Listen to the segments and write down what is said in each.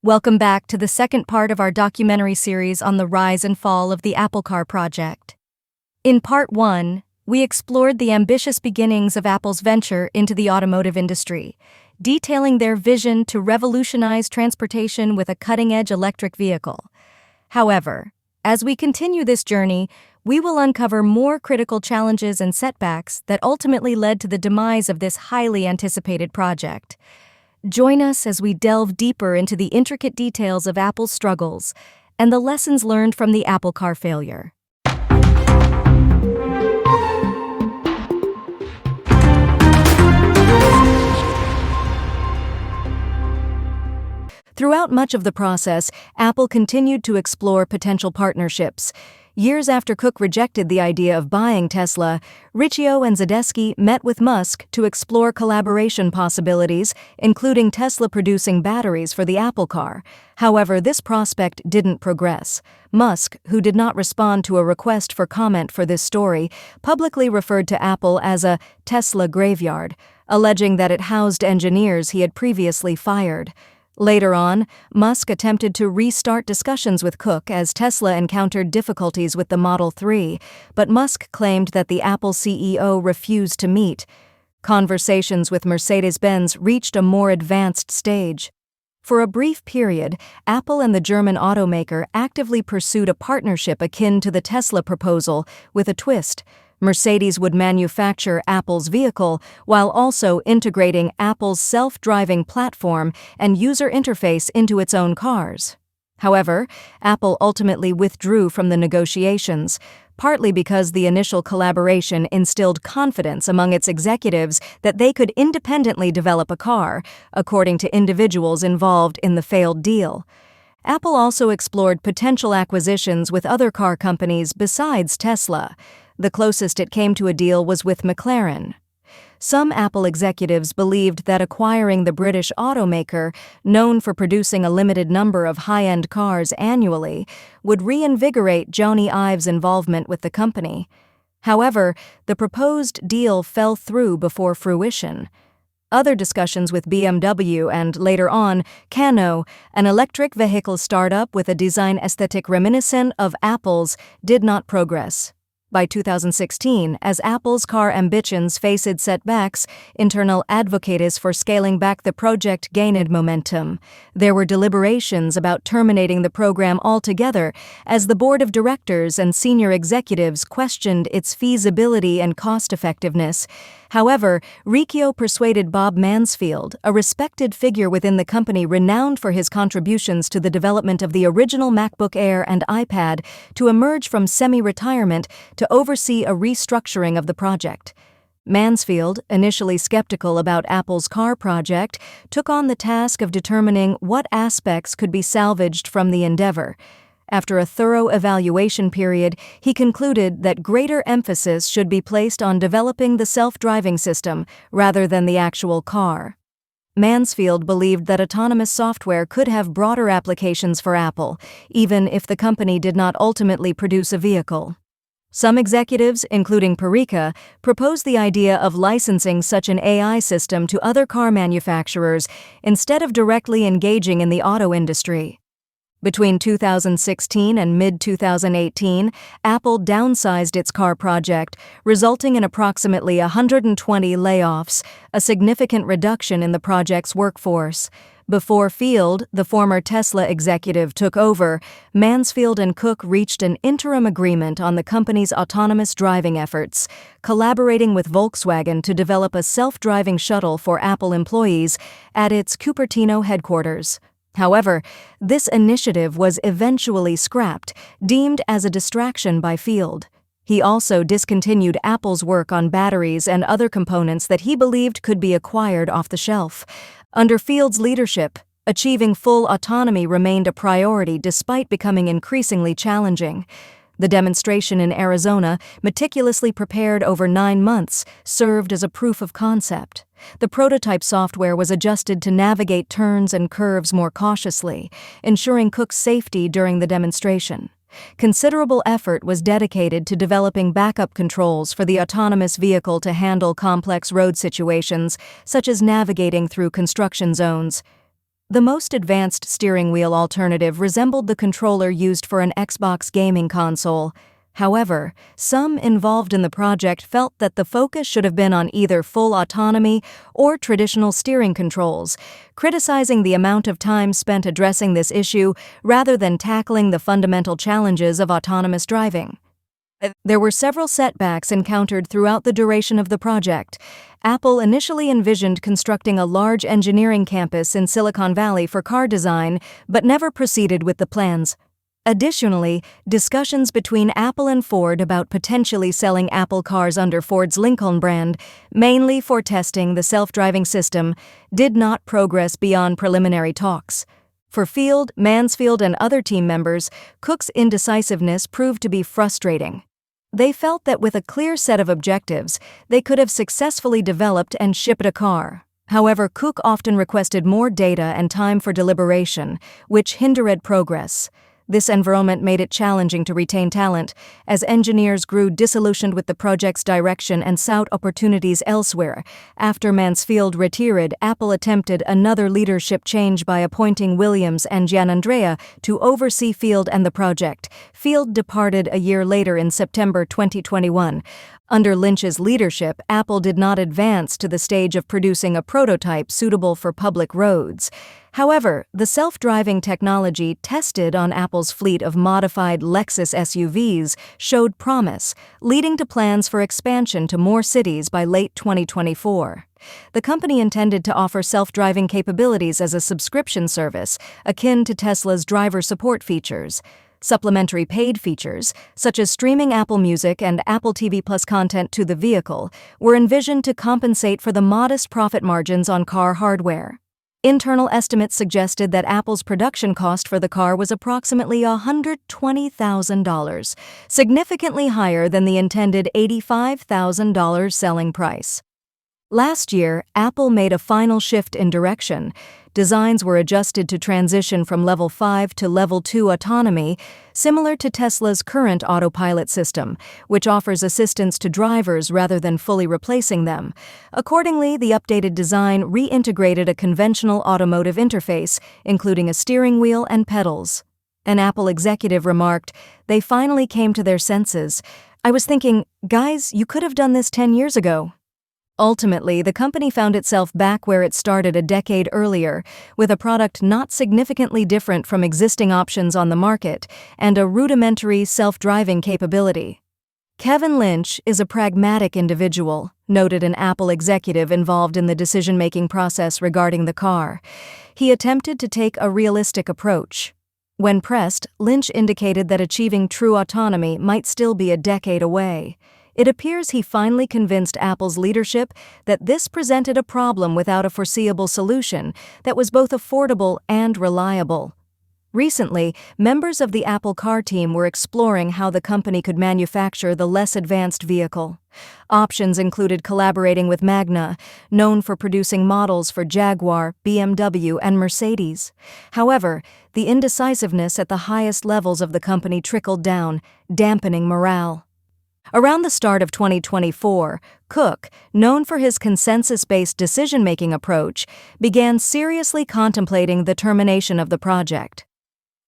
Welcome back to the second part of our documentary series on the rise and fall of the Apple Car project. In part 1, we explored the ambitious beginnings of Apple's venture into the automotive industry, detailing their vision to revolutionize transportation with a cutting-edge electric vehicle. However, as we continue this journey, we will uncover more critical challenges and setbacks that ultimately led to the demise of this highly anticipated project. Join us as we delve deeper into the intricate details of Apple's struggles and the lessons learned from the Apple Car failure. Throughout much of the process, Apple continued to explore potential partnerships. Years after Cook rejected the idea of buying Tesla, Riccio and Zadesky met with Musk to explore collaboration possibilities, including Tesla producing batteries for the Apple Car. However, this prospect didn't progress. Musk, who did not respond to a request for comment for this story, publicly referred to Apple as a Tesla graveyard, alleging that it housed engineers he had previously fired. Later on, Musk attempted to restart discussions with Cook as Tesla encountered difficulties with the Model 3, but Musk claimed that the Apple CEO refused to meet. Conversations with Mercedes-Benz reached a more advanced stage. For a brief period, Apple and the German automaker actively pursued a partnership akin to the Tesla proposal, with a twist. Mercedes would manufacture Apple's vehicle while also integrating Apple's self-driving platform and user interface into its own cars. However, Apple ultimately withdrew from the negotiations, partly because the initial collaboration instilled confidence among its executives that they could independently develop a car, according to individuals involved in the failed deal. Apple also explored potential acquisitions with other car companies besides Tesla. The closest it came to a deal was with McLaren. Some Apple executives believed that acquiring the British automaker, known for producing a limited number of high-end cars annually, would reinvigorate Jony Ive's involvement with the company. However, the proposed deal fell through before fruition. Other discussions with BMW and, later on, Canoo, an electric vehicle startup with a design aesthetic reminiscent of Apple's, did not progress. By 2016, as Apple's car ambitions faced setbacks, internal advocates for scaling back the project gained momentum. There were deliberations about terminating the program altogether, as the board of directors and senior executives questioned its feasibility and cost-effectiveness. However, Riccio persuaded Bob Mansfield, a respected figure within the company renowned for his contributions to the development of the original MacBook Air and iPad, to emerge from semi-retirement to oversee a restructuring of the project. Mansfield, initially skeptical about Apple's car project, took on the task of determining what aspects could be salvaged from the endeavor. After a thorough evaluation period, he concluded that greater emphasis should be placed on developing the self-driving system rather than the actual car. Mansfield believed that autonomous software could have broader applications for Apple, even if the company did not ultimately produce a vehicle. Some executives, including Perica, proposed the idea of licensing such an AI system to other car manufacturers instead of directly engaging in the auto industry. Between 2016 and mid-2018, Apple downsized its car project, resulting in approximately 120 layoffs, a significant reduction in the project's workforce. Before Field, the former Tesla executive, took over, Mansfield and Cook reached an interim agreement on the company's autonomous driving efforts, collaborating with Volkswagen to develop a self-driving shuttle for Apple employees at its Cupertino headquarters. However, this initiative was eventually scrapped, deemed as a distraction by Field. He also discontinued Apple's work on batteries and other components that he believed could be acquired off the shelf. Under Field's leadership, achieving full autonomy remained a priority despite becoming increasingly challenging. The demonstration in Arizona, meticulously prepared over 9 months, served as a proof of concept. The prototype software was adjusted to navigate turns and curves more cautiously, ensuring Cook's safety during the demonstration. Considerable effort was dedicated to developing backup controls for the autonomous vehicle to handle complex road situations, such as navigating through construction zones. The most advanced steering wheel alternative resembled the controller used for an Xbox gaming console. However, some involved in the project felt that the focus should have been on either full autonomy or traditional steering controls, criticizing the amount of time spent addressing this issue rather than tackling the fundamental challenges of autonomous driving. There were several setbacks encountered throughout the duration of the project. Apple initially envisioned constructing a large engineering campus in Silicon Valley for car design, but never proceeded with the plans. Additionally, discussions between Apple and Ford about potentially selling Apple cars under Ford's Lincoln brand, mainly for testing the self-driving system, did not progress beyond preliminary talks. For Field, Mansfield, and other team members, Cook's indecisiveness proved to be frustrating. They felt that with a clear set of objectives, they could have successfully developed and shipped a car. However, Cook often requested more data and time for deliberation, which hindered progress. This environment made it challenging to retain talent, as engineers grew disillusioned with the project's direction and sought opportunities elsewhere. After Mansfield retired, Apple attempted another leadership change by appointing Williams and Gianandrea to oversee Field and the project. Field departed a year later in September 2021. Under Lynch's leadership, Apple did not advance to the stage of producing a prototype suitable for public roads. However, the self-driving technology tested on Apple's fleet of modified Lexus SUVs showed promise, leading to plans for expansion to more cities by late 2024. The company intended to offer self-driving capabilities as a subscription service, akin to Tesla's driver support features. Supplementary paid features, such as streaming Apple Music and Apple TV Plus content to the vehicle, were envisioned to compensate for the modest profit margins on car hardware. Internal estimates suggested that Apple's production cost for the car was approximately $120,000, significantly higher than the intended $85,000 selling price. Last year, Apple made a final shift in direction. Designs were adjusted to transition from Level 5 to Level 2 autonomy, similar to Tesla's current autopilot system, which offers assistance to drivers rather than fully replacing them. Accordingly, the updated design reintegrated a conventional automotive interface, including a steering wheel and pedals. An Apple executive remarked, "They finally came to their senses. I was thinking, guys, you could have done this 10 years ago." Ultimately, the company found itself back where it started a decade earlier, with a product not significantly different from existing options on the market and a rudimentary self-driving capability. Kevin Lynch is a pragmatic individual, noted an Apple executive involved in the decision-making process regarding the car. He attempted to take a realistic approach. When pressed, Lynch indicated that achieving true autonomy might still be a decade away. It appears he finally convinced Apple's leadership that this presented a problem without a foreseeable solution that was both affordable and reliable. Recently, members of the Apple Car team were exploring how the company could manufacture the less advanced vehicle. Options included collaborating with Magna, known for producing models for Jaguar, BMW, and Mercedes. However, the indecisiveness at the highest levels of the company trickled down, dampening morale. Around the start of 2024, Cook, known for his consensus-based decision-making approach, began seriously contemplating the termination of the project.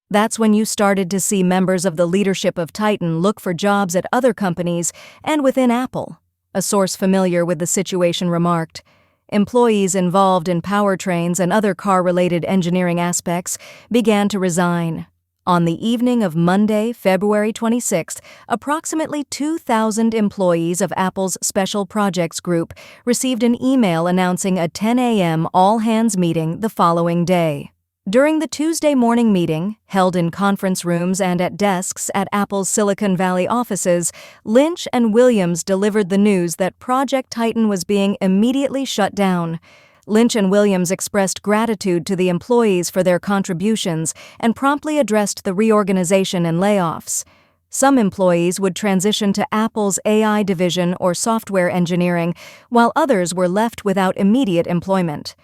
That's when you started to see members of the leadership of Titan look for jobs at other companies and within Apple, a source familiar with the situation remarked. Employees involved in powertrains and other car-related engineering aspects began to resign. On the evening of Monday, February 26, approximately 2,000 employees of Apple's Special Projects Group received an email announcing a 10 a.m. all-hands meeting the following day. During the Tuesday morning meeting, held in conference rooms and at desks at Apple's Silicon Valley offices, Lynch and Williams delivered the news that Project Titan was being immediately shut down. Lynch and Williams expressed gratitude to the employees for their contributions and promptly addressed the reorganization and layoffs. Some employees would transition to Apple's AI division or software engineering, while others were left without immediate employment.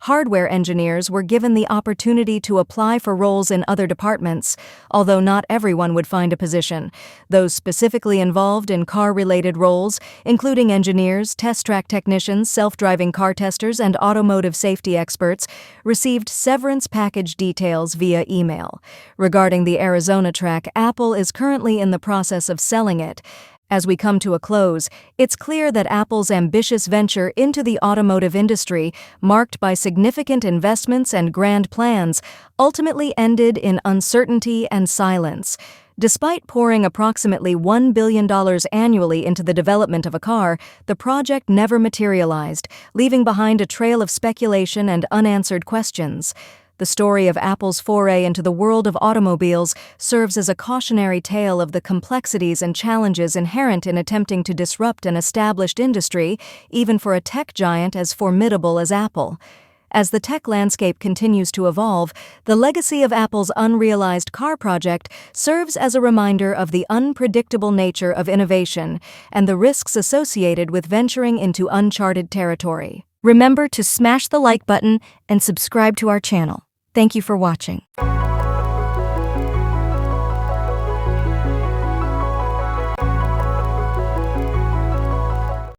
hardware engineers were given the opportunity to apply for roles in other departments, although not everyone would find a position. Those specifically involved in car-related roles, including engineers, test track technicians, self-driving car testers, and automotive safety experts, received severance package details via email. Regarding the Arizona track, Apple is currently in the process of selling it. As we come to a close, it's clear that Apple's ambitious venture into the automotive industry, marked by significant investments and grand plans, ultimately ended in uncertainty and silence. Despite pouring approximately $1 billion annually into the development of a car, the project never materialized, leaving behind a trail of speculation and unanswered questions. The story of Apple's foray into the world of automobiles serves as a cautionary tale of the complexities and challenges inherent in attempting to disrupt an established industry, even for a tech giant as formidable as Apple. As the tech landscape continues to evolve, the legacy of Apple's unrealized car project serves as a reminder of the unpredictable nature of innovation and the risks associated with venturing into uncharted territory. Remember to smash the like button and subscribe to our channel. Thank you for watching.